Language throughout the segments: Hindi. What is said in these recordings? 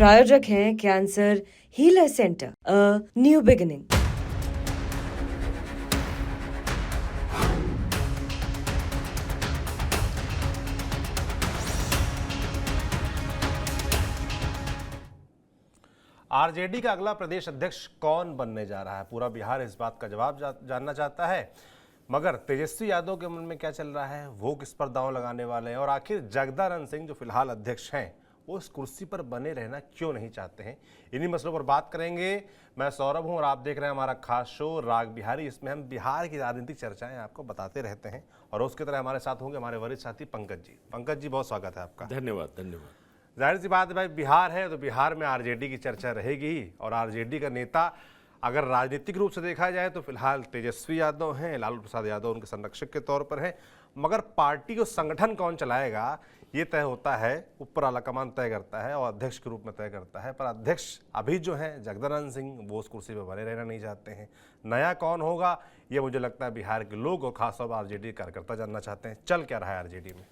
प्रायोजक हैं cancer healer centre, a new beginning. RJD का अगला प्रदेश अध्यक्ष कौन बनने जा रहा है, पूरा बिहार इस बात का जवाब जानना चाहता है। मगर तेजस्वी यादव के मन में क्या चल रहा है, वो किस पर दांव लगाने वाले हैं, और आखिर जगदानंद सिंह जो फिलहाल अध्यक्ष हैं वो इस कुर्सी पर बने रहना क्यों नहीं चाहते हैं, इन्हीं मसलों पर बात करेंगे। मैं सौरभ हूं और आप देख रहे हैं हमारा खास शो राग बिहारी। इसमें हम बिहार की राजनीतिक चर्चाएं आपको बताते रहते हैं और उसकी तरह हमारे साथ होंगे हमारे वरिष्ठ साथी पंकज जी। पंकज जी, बहुत स्वागत है आपका। धन्यवाद। जाहिर सी बात है भाई, बिहार है तो बिहार में आरजेडी की चर्चा रहेगी ही, और आरजेडी का नेता अगर राजनीतिक रूप से देखा जाए तो फिलहाल तेजस्वी यादव हैं, लालू प्रसाद यादव उनके संरक्षक के तौर पर हैं। मगर पार्टी को संगठन कौन चलाएगा ये तय होता है, ऊपर आलाकमान तय करता है और अध्यक्ष के रूप में तय करता है। पर अध्यक्ष अभी जो है जगदानंद सिंह, वो उस कुर्सी पर बने रहना नहीं चाहते हैं। नया कौन होगा ये मुझे लगता है बिहार के लोग और खासतौर पर आरजेडी कार्यकर्ता जानना चाहते हैं। चल क्या रहा है आरजेडी में?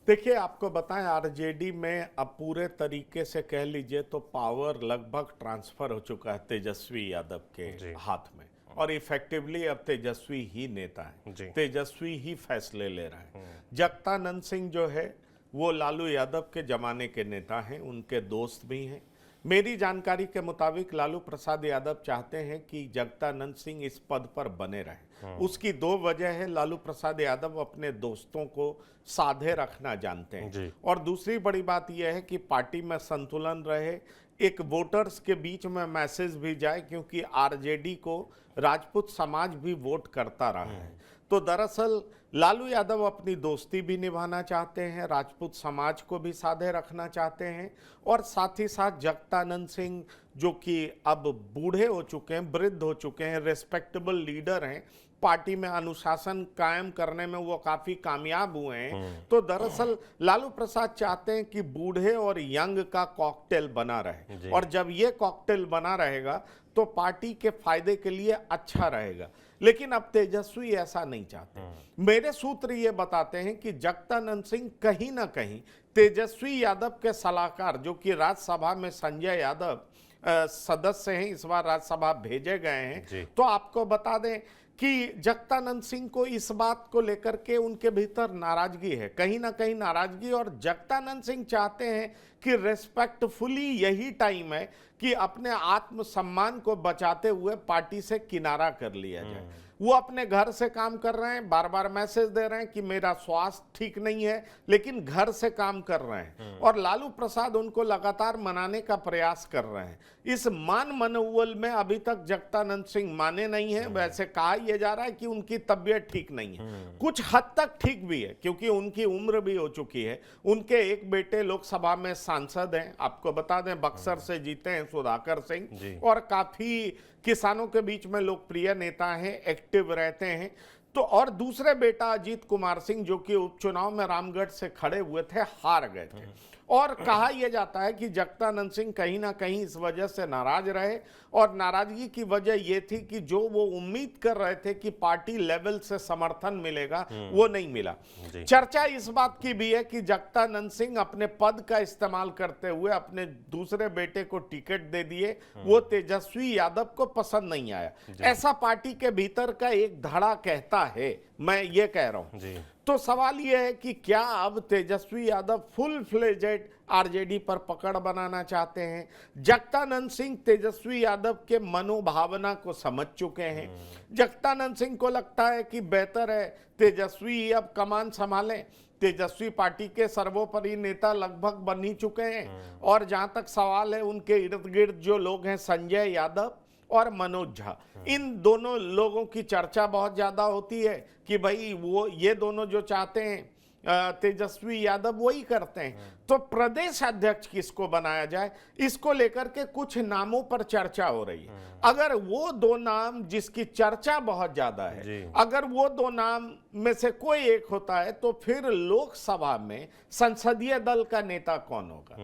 देखिए, आपको बताएं, आरजेडी में अब पूरे तरीके से कह लीजिए तो पावर लगभग ट्रांसफर हो चुका है तेजस्वी यादव के हाथ में, और इफेक्टिवली अब तेजस्वी ही नेता है, तेजस्वी ही फैसले ले रहा है। जगदानंद सिंह जो है वो लालू यादव के जमाने के नेता हैं, उनके दोस्त भी हैं। मेरी जानकारी के मुताबिक लालू प्रसाद यादव चाहते हैं कि जगदानंद सिंह इस पद पर बने रहें। उसकी दो वजह है। लालू प्रसाद यादव अपने दोस्तों को साधे रखना जानते हैं, और दूसरी बड़ी बात यह है कि पार्टी में संतुलन रहे, एक वोटर्स के बीच में मैसेज भी जाए, क्योंकि आरजेडी को राजपूत समाज भी वोट करता रहा है। तो दरअसल लालू यादव अपनी दोस्ती भी निभाना चाहते हैं, राजपूत समाज को भी साधे रखना चाहते हैं, और साथ ही साथ जगदानंद सिंह जो कि अब बूढ़े हो चुके हैं, वृद्ध हो चुके हैं, रेस्पेक्टेबल लीडर हैं, पार्टी में अनुशासन कायम करने में वो काफी कामयाब हुए हैं। तो दरअसल लालू प्रसाद चाहते हैं कि बूढ़े और यंग का कॉकटेल बना रहे, और जब ये कॉकटेल बना रहेगा तो पार्टी के फायदे के लिए अच्छा रहेगा। लेकिन अब तेजस्वी ऐसा नहीं चाहते। मेरे सूत्र ये बताते हैं कि जगदानंद सिंह कहीं ना कहीं तेजस्वी यादव के सलाहकार, जो कि राज्यसभा में संजय यादव सदस्य हैं, इस बार राज्यसभा भेजे गए हैं, तो आपको बता दें कि जगदानंद सिंह को इस बात को लेकर के उनके भीतर नाराजगी है, कहीं ना कहीं नाराजगी। और जगदानंद सिंह चाहते हैं कि रेस्पेक्टफुली यही टाइम है कि अपने आत्मसम्मान को बचाते हुए पार्टी से किनारा कर लिया जाए। वो अपने घर से काम कर रहे हैं, बार बार मैसेज दे रहे हैं कि मेरा स्वास्थ्य ठीक नहीं है, लेकिन घर से काम कर रहे हैं, और लालू प्रसाद उनको लगातार मनाने का प्रयास कर रहे हैं। इस मान मनोबल में अभी तक जगदानंद सिंह माने नहीं है। वैसे कहा यह जा रहा है कि उनकी तबीयत ठीक नहीं है, कुछ हद तक ठीक भी है, क्योंकि उनकी उम्र भी हो चुकी है। उनके एक बेटे लोकसभा में सांसद हैं, आपको बता दें, बक्सर से जीते हैं सुधाकर सिंह, और काफी किसानों के बीच में लोकप्रिय नेता हैं, एक्टिव रहते हैं। तो और दूसरे बेटा अजीत कुमार सिंह, जो कि उपचुनाव में रामगढ़ से खड़े हुए थे, हार गए थे, और कहा यह जाता है कि जगदानंद सिंह कहीं ना कहीं इस वजह से नाराज रहे, और नाराजगी की वजह यह थी कि जो वो उम्मीद कर रहे थे कि पार्टी लेवल से समर्थन मिलेगा, वो नहीं मिला। चर्चा इस बात की भी है कि जगदानंद सिंह अपने पद का इस्तेमाल करते हुए अपने दूसरे बेटे को टिकट दे दिए, वो तेजस्वी यादव को पसंद नहीं आया, ऐसा पार्टी के भीतर का एक धड़ा कहता है, मैं ये कह रहा हूं। तो सवाल यह है कि क्या अब Tejashwi Yadav full fledged RJD पर पकड़ बनाना चाहते हैं? जगदानंद सिंह तेजस्वी यादव के मनोभावना को समझ चुके हैं। जगदानंद सिंह को लगता है कि बेहतर है तेजस्वी अब कमान संभालें। तेजस्वी पार्टी के सर्वोपरि नेता लगभग बन ही चुके हैं, और जहां तक सवाल है, उनके इर्द गिर्द जो लोग हैं, संजय यादव और मनोज झा, इन दोनों लोगों की चर्चा बहुत ज्यादा होती है कि भाई वो ये दोनों जो चाहते हैं तेजस्वी यादव वही करते हैं। तो प्रदेश अध्यक्ष किसको बनाया जाए, इसको लेकर के कुछ नामों पर चर्चा हो रही है। अगर वो दो नाम जिसकी चर्चा बहुत ज्यादा है, अगर वो दो नाम में से कोई एक होता है, तो फिर लोकसभा में संसदीय दल का नेता कौन होगा,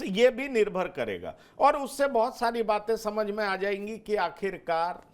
ये भी निर्भर करेगा, और उससे बहुत सारी बातें समझ में आ जाएंगी कि आखिरकार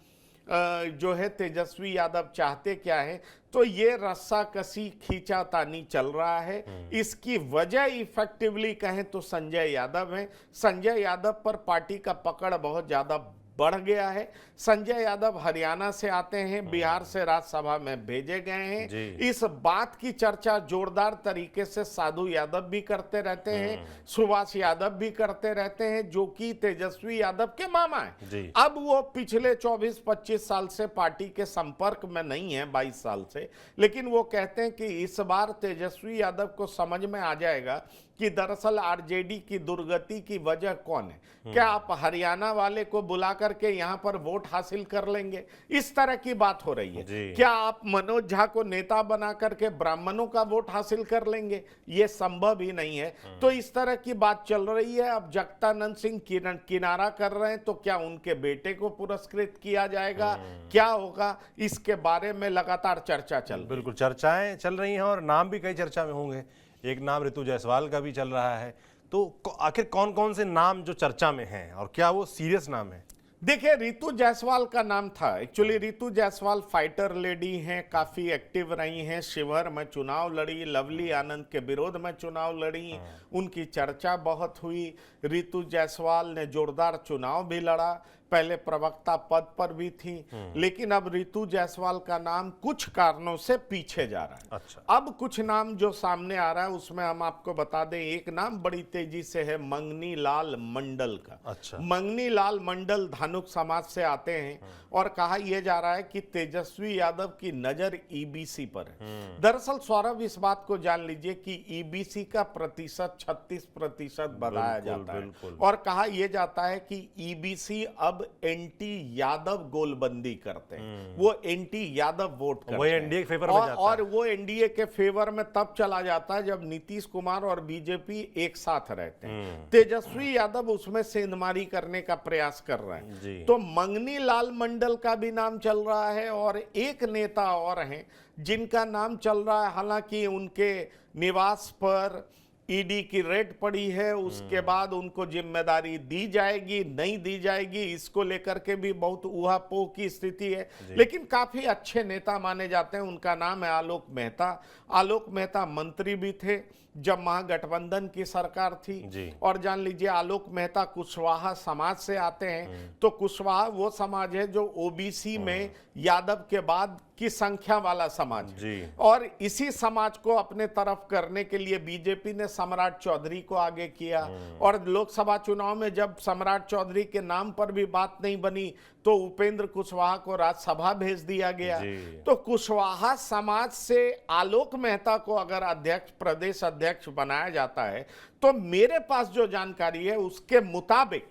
जो है तेजस्वी यादव चाहते क्या है, तो ये रस्साकसी खींचातानी चल रहा है। इसकी वजह इफेक्टिवली कहें तो संजय यादव है। संजय यादव पर पार्टी का पकड़ बहुत ज्यादा बढ़ गया है। संजय यादव हरियाणा से आते हैं, बिहार से राज्यसभा में भेजे गए हैं। इस बात की चर्चा जोरदार तरीके से साधु यादव भी करते रहते हैं, सुभाष यादव भी करते रहते हैं, जो कि तेजस्वी यादव के मामा हैं। अब वो पिछले 24-25 साल से पार्टी के संपर्क में नहीं है, 22 साल से, लेकिन वो कहते हैं कि इस बार तेजस्वी यादव को समझ में आ जाएगा कि दरअसल आरजेडी की दुर्गति की वजह कौन है। क्या आप हरियाणा वाले को बुला करके यहां पर वोट हासिल कर लेंगे, इस तरह की बात हो रही है। क्या आप मनोज झा को नेता बना करके ब्राह्मणों का वोट हासिल कर लेंगे, ये संभव ही नहीं है। तो इस तरह की बात चल रही है। अब जगदानंद सिंह किनारा कर रहे हैं, तो क्या उनके बेटे को पुरस्कृत किया जाएगा, क्या होगा, इसके बारे में लगातार चर्चा चल रही है। बिल्कुल चर्चाएं चल रही हैं और नाम भी कई चर्चा में होंगे। एक नाम ऋतु जायसवाल का भी चल रहा है। तो आखिर कौन कौन से नाम जो चर्चा में हैं और क्या वो सीरियस नाम है? देखिए, ऋतु जायसवाल का नाम था। एक्चुअली ऋतु जायसवाल फाइटर लेडी हैं, काफी एक्टिव रही हैं, शिवहर में चुनाव लड़ी, लवली आनंद के विरोध में चुनाव लड़ी, उनकी चर्चा बहुत हुई। ऋतु जायसवाल ने जोरदार चुनाव भी लड़ा, पहले प्रवक्ता पद पर भी थी, लेकिन अब ऋतु जायसवाल का नाम कुछ कारणों से पीछे जा रहा है। अच्छा। अब कुछ नाम जो सामने आ रहा है उसमें हम आपको बता दें, एक नाम बड़ी तेजी से है मंगनी लाल मंडल का। अच्छा। मंगनी लाल मंडल धानुक समाज से आते हैं और कहा यह जा रहा है कि तेजस्वी यादव की नजर ईबीसी पर है। दरअसल सौरभ, इस बात को जान लीजिए कि ईबीसी का प्रतिशत 36% बताया जाता है और कहा यह जाता है कि ईबीसी अब एंटी यादव गोलबंदी करते हैं, वो एंटी यादव वोट करते हैं, एनडीए के फेवर में जाता है। और वो एनडीए के फेवर में तब चला जाता है जब नीतीश कुमार और बीजेपी एक साथ रहते हैं। तेजस्वी यादव उसमें सेंधमारी करने का प्रयास कर रहे हैं। तो मंगनी लाल मंडल का भी नाम चल रहा है और एक नेता और हैं जिनका नाम चल रहा है, हालांकि उनके निवास पर ईडी की रेड पड़ी है, उसके बाद उनको जिम्मेदारी दी जाएगी नहीं दी जाएगी, इसको लेकर के भी बहुत ऊहापोह की स्थिति है, लेकिन काफी अच्छे नेता माने जाते हैं। उनका नाम है आलोक मेहता। आलोक मेहता मंत्री भी थे जब महागठबंधन की सरकार थी। और जान लीजिए, आलोक मेहता कुशवाहा समाज से आते हैं। तो कुशवाहा वो समाज है जो ओबीसी में यादव के बाद की संख्या वाला समाज है। और इसी समाज को अपने तरफ करने के लिए बीजेपी ने सम्राट चौधरी को आगे किया और लोकसभा चुनाव में जब सम्राट चौधरी के नाम पर भी बात नहीं बनी तो उपेंद्र कुशवाहा को राज्यसभा भेज दिया गया। तो कुशवाहा समाज से आलोक मेहता को अगर अध्यक्ष, प्रदेश अध्यक्ष बनाया जाता है, तो मेरे पास जो जानकारी है उसके मुताबिक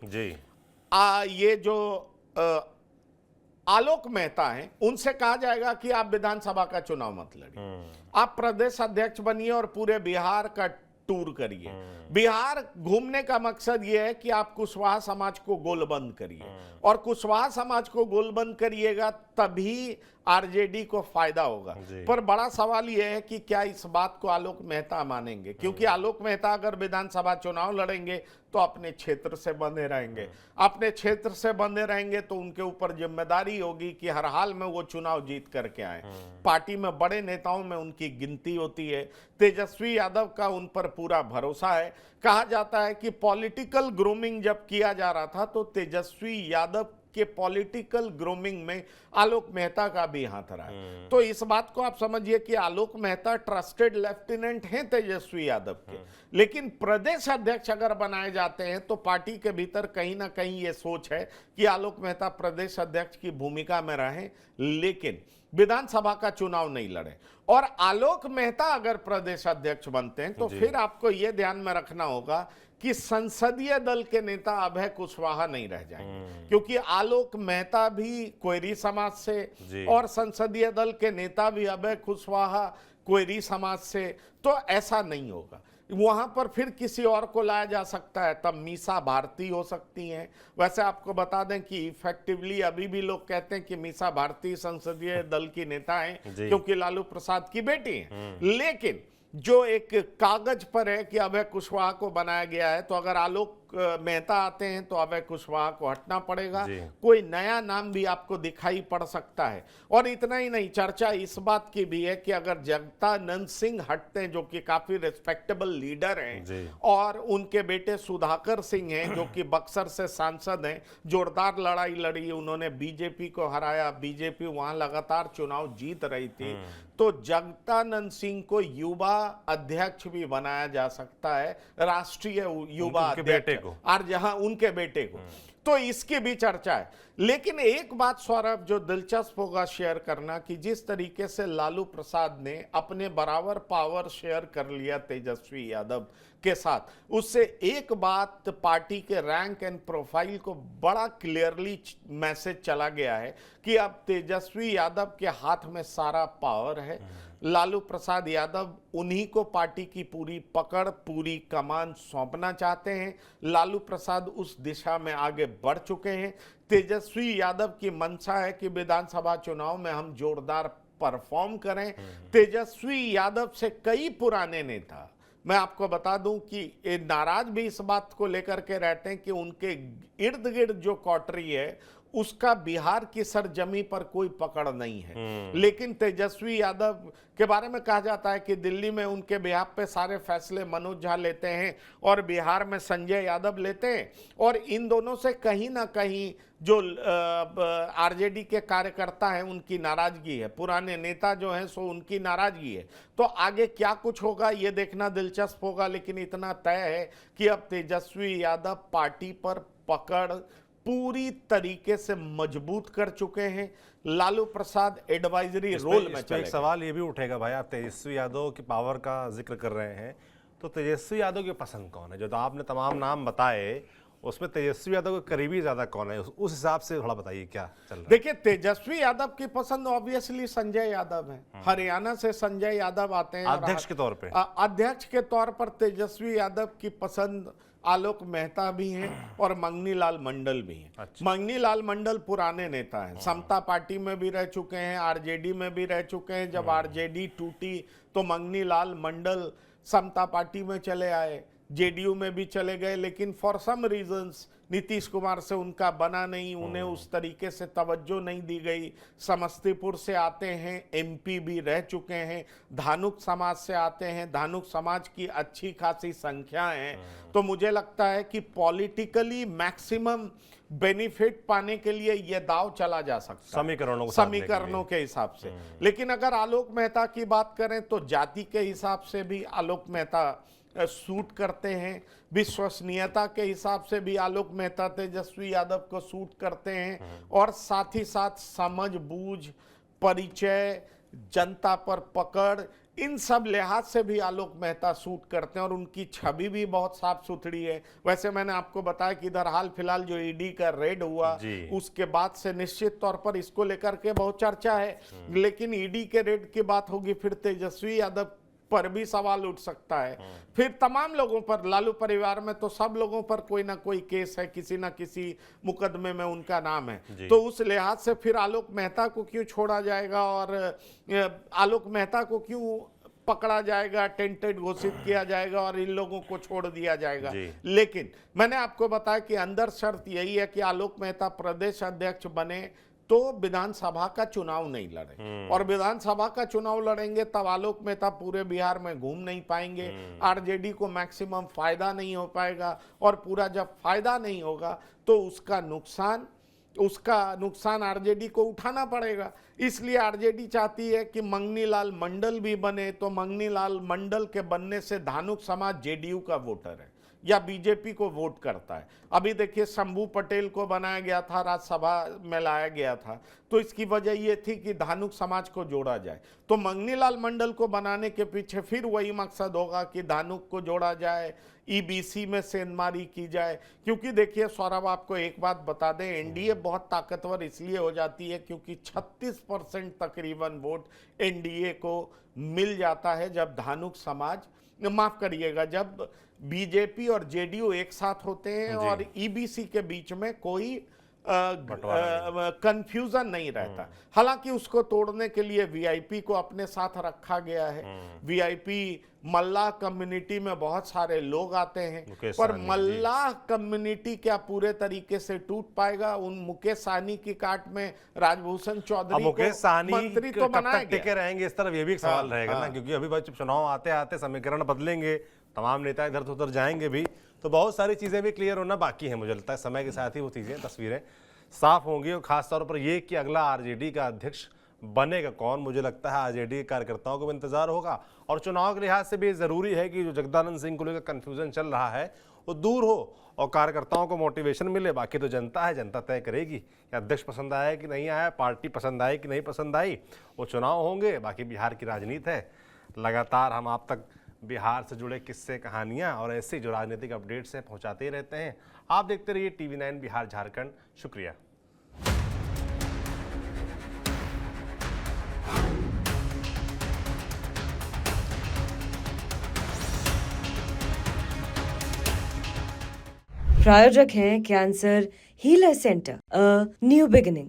ये जो आलोक मेहता हैं, उनसे कहा जाएगा कि आप विधानसभा का चुनाव मत लड़िए, आप प्रदेश अध्यक्ष बनिए और पूरे बिहार का टूर करिए। बिहार घूमने का मकसद यह है कि आप कुशवाहा समाज को गोलबंद करिए और कुशवाहा समाज को गोलबंद करिएगा तभी आरजेडी को फायदा होगा। पर बड़ा सवाल यह है कि क्या इस बात को आलोक मेहता मानेंगे, क्योंकि आलोक मेहता अगर विधानसभा चुनाव लड़ेंगे तो अपने क्षेत्र से बंधे रहेंगे। अपने क्षेत्र से बंधे रहेंगे तो उनके ऊपर जिम्मेदारी होगी कि हर हाल में वो चुनाव जीत करके आए। पार्टी में बड़े नेताओं में उनकी गिनती होती है। तेजस्वी यादव का उन पर पूरा भरोसा है। कहा जाता है कि पॉलिटिकल ग्रूमिंग जब किया जा रहा था तो तेजस्वी यादव के पॉलिटिकल ग्रूमिंग में आलोक मेहता का भी हाथ रहा है। तो इस बात को आप समझिए कि आलोक मेहता ट्रस्टेड लेफ्टिनेंट हैं तेजस्वी यादव के, लेकिन प्रदेश अध्यक्ष अगर बनाए जाते हैं तो पार्टी के भीतर कहीं ना कहीं ये सोच है कि आलोक मेहता प्रदेश अध्यक्ष की भूमिका में रहें, लेकिन विधानसभा का चुनाव नहीं लड़े। और आलोक मेहता अगर प्रदेश अध्यक्ष बनते हैं तो फिर आपको यह ध्यान में रखना होगा कि संसदीय दल के नेता अभय कुशवाहा नहीं रह जाएंगे, क्योंकि आलोक मेहता भी कोयरी समाज से और संसदीय दल के नेता भी अभय कुशवाहा कोयरी समाज से, तो ऐसा नहीं होगा। वहां पर फिर किसी और को लाया जा सकता है, तब मीसा भारती हो सकती हैं। वैसे आपको बता दें कि इफेक्टिवली अभी भी लोग कहते हैं कि मीसा भारती संसदीय दल की नेता हैं क्योंकि लालू प्रसाद की बेटी हैं, लेकिन जो एक कागज पर है कि अभय कुशवाहा को बनाया गया है, तो अगर आलोक मेहता आते हैं तो अभय कुशवाहा को हटना पड़ेगा, जी। कोई नया नाम भी आपको दिखाई पड़ सकता है। और इतना ही नहीं, चर्चा इस बात की भी है कि अगर जगदानंद सिंह हटते हैं जो कि काफी रिस्पेक्टेबल लीडर जी। हैं, और उनके बेटे सुधाकर सिंह हैं जो कि बक्सर से सांसद हैं, जोरदार लड़ाई लड़ी, उन्होंने बीजेपी को हराया, बीजेपी वहां लगातार चुनाव जीत रही थी, तो जगदानंद सिंह को युवा अध्यक्ष भी बनाया जा सकता है, राष्ट्रीय युवा उनके बेटे अध्यक्ष, को। और जहां उनके बेटे को, तो इसकी भी चर्चा है। लेकिन एक बात सौरभ जो दिलचस्प होगा शेयर करना, कि जिस तरीके से लालू प्रसाद ने अपने बराबर पावर शेयर कर लिया तेजस्वी यादव के साथ, उससे एक बात पार्टी के रैंक एंड प्रोफाइल को बड़ा क्लियरली मैसेज चला गया है कि अब तेजस्वी यादव के हाथ में सारा पावर है। लालू प्रसाद यादव उन्हीं को पार्टी की पूरी पकड़, पूरी कमान सौंपना चाहते हैं। लालू प्रसाद उस दिशा में आगे बढ़ चुके हैं। तेजस्वी यादव की मंशा है कि विधानसभा चुनाव में हम जोरदार परफॉर्म करें। तेजस्वी यादव से कई पुराने नेता, मैं आपको बता दूं कि ये नाराज भी इस बात को लेकर के रहते हैं कि उनके इर्द गिर्द जो कॉटरी है उसका बिहार की सरजमी पर कोई पकड़ नहीं है। लेकिन तेजस्वी यादव के बारे में कहा जाता है कि दिल्ली में उनके बिहार पे सारे फैसले मनोज झा लेते हैं और बिहार में संजय यादव लेते हैं, और इन दोनों से कहीं ना कहीं जो आरजेडी के कार्यकर्ता हैं उनकी नाराजगी है, पुराने नेता जो हैं सो उनकी नाराजगी है। तो आगे क्या कुछ होगा ये देखना दिलचस्प होगा, लेकिन इतना तय है कि अब तेजस्वी यादव पार्टी पर पकड़ पूरी तरीके से मजबूत कर चुके हैं। लालू प्रसाद एडवाइजरी रोल में चले एक गए। सवाल ये भी उठेगा भाई, आप तेजस्वी यादव की पावर का जिक्र कर रहे हैं, तो तेजस्वी यादव की पसंद कौन है? जो तो आपने तमाम नाम बताए उसमें तेजस्वी यादव के करीबी ज्यादा कौन है, उस हिसाब से थोड़ा बताइए क्या चल रहा है। देखिए, तेजस्वी यादव की पसंद ऑब्वियसली संजय यादव है। हरियाणा से संजय यादव आते हैं, अध्यक्ष के तौर पे। अध्यक्ष के तौर पर तेजस्वी यादव की पसंद आलोक मेहता भी हैं और मंगनी लाल मंडल भी हैं। अच्छा। मंगनी लाल मंडल पुराने नेता हैं, समता पार्टी में भी रह चुके हैं, आरजेडी में भी रह चुके हैं। जब आरजेडी टूटी तो मंगनी लाल मंडल समता पार्टी में चले आए, जेडीयू में भी चले गए, लेकिन for some reasons Nitish Kumar से उनका बना नहीं, उन्हें उस तरीके से तवज्जो नहीं दी गई। समस्तीपुर से आते हैं, एमपी भी रह चुके हैं। धानुक समाज से आते हैं, धानुक समाज की अच्छी खासी संख्या है। तो मुझे लगता है कि पॉलिटिकली मैक्सिमम बेनिफिट पाने के लिए यह दाव चला जा सकता है समीकरणों के हिसाब से। लेकिन अगर आलोक मेहता की बात करें तो जाति के हिसाब से भी आलोक मेहता सूट करते हैं, विश्वसनीयता के हिसाब से भी आलोक मेहता तेजस्वी यादव को सूट करते हैं, और साथ ही साथ समझ बूझ, परिचय, जनता पर पकड़, इन सब लिहाज से भी आलोक मेहता सूट करते हैं, और उनकी छवि भी बहुत साफ सुथरी है। वैसे मैंने आपको बताया कि इधर हाल फिलहाल जो ईडी का रेड हुआ उसके बाद से निश्चित तौर पर इसको लेकर के बहुत चर्चा है, लेकिन ईडी के रेड की बात होगी फिर तेजस्वी यादव पर भी सवाल उठ सकता है, फिर तमाम लोगों पर, लालू परिवार में तो सब लोगों पर कोई ना कोई केस है, किसी ना किसी मुकदमे में उनका नाम है। तो उस लिहाज से फिर आलोक मेहता को क्यों छोड़ा जाएगा और आलोक मेहता को क्यों पकड़ा जाएगा, टेंटेड घोषित किया जाएगा और इन लोगों को छोड़ दिया जाएगा। लेकिन मैंने आपको बताया कि अंदर शर्त यही है कि आलोक मेहता प्रदेश अध्यक्ष बने तो विधानसभा का चुनाव नहीं लड़े, और विधानसभा का चुनाव लड़ेंगे तब आलोक मेहता पूरे बिहार में घूम नहीं पाएंगे, आरजेडी को मैक्सिमम फायदा नहीं हो पाएगा, और पूरा जब फायदा नहीं होगा तो उसका नुकसान आरजेडी को उठाना पड़ेगा। इसलिए आरजेडी चाहती है कि मंगनी लाल मंडल भी बने, तो मंगनी लाल मंडल के बनने से धानुक समाज जेडीयू का वोटर है या बीजेपी को वोट करता है। अभी देखिए, शंभू पटेल को बनाया गया था, राज्यसभा में लाया गया था, तो इसकी वजह यह थी कि धानुक समाज को जोड़ा जाए। तो मंगनी लाल मंडल को बनाने के पीछे फिर वही मकसद होगा कि धानुक को जोड़ा जाए, ईबीसी में सेंधमारी की जाए। क्योंकि देखिए सौरभ, आपको एक बात बता दें, एनडीए बहुत ताकतवर इसलिए हो जाती है क्योंकि 36% तकरीबन वोट एनडीए को मिल जाता है जब धानुक समाज, माफ करिएगा, जब बीजेपी और जेडीयू एक साथ होते हैं और ईबीसी के बीच में कोई कंफ्यूजन नहीं रहता। हालांकि उसको तोड़ने के लिए वीआईपी को अपने साथ रखा गया है। वीआईपी मल्लाह कम्युनिटी में बहुत सारे लोग आते हैं, मुकेश पर सहनी जी। मल्लाह कम्युनिटी क्या पूरे तरीके से टूट पाएगा? उन मुकेश सहनी की काट में राजभूषण अब चौधरी मुकेश को सहनी मंत्री तो कब बनाया तक टिके गया। रहेंगे इस तरफ, ये भी एक सवाल हाँ, रहेगा ना, हाँ। क्योंकि अभी भाई जब चुनाव आते आते समीकरण बदलेंगे, तमाम नेता इधर से उधर जाएंगे भी, तो बहुत सारी चीजें भी क्लियर होना बाकी है। मुझे लगता है समय के साथ ही वो चीजें, तस्वीरें साफ होंगी। और खासतौर पर ये कि अगला आरजेडी का अध्यक्ष बनेगा कौन, मुझे लगता है आरजेडी के कार्यकर्ताओं को भी इंतजार होगा। और चुनाव के लिहाज से भी जरूरी है कि जो जगदानंद सिंह को लेकर कंफ्यूजन चल रहा है वो दूर हो और कार्यकर्ताओं को मोटिवेशन मिले। बाकी तो जनता है, जनता तय करेगी कि अध्यक्ष पसंद आया कि नहीं आया, पार्टी पसंद आई कि नहीं पसंद आई, वो चुनाव होंगे। बाकी बिहार की राजनीति है, लगातार हम आप तक बिहार से जुड़े किस्से, कहानियां और ऐसी जो राजनीतिक अपडेट्स हैं पहुंचाते ही रहते हैं। आप देखते रहिए TV9 बिहार झारखंड। शुक्रिया। प्रायोजक हैं cancer healer centre, a new beginning.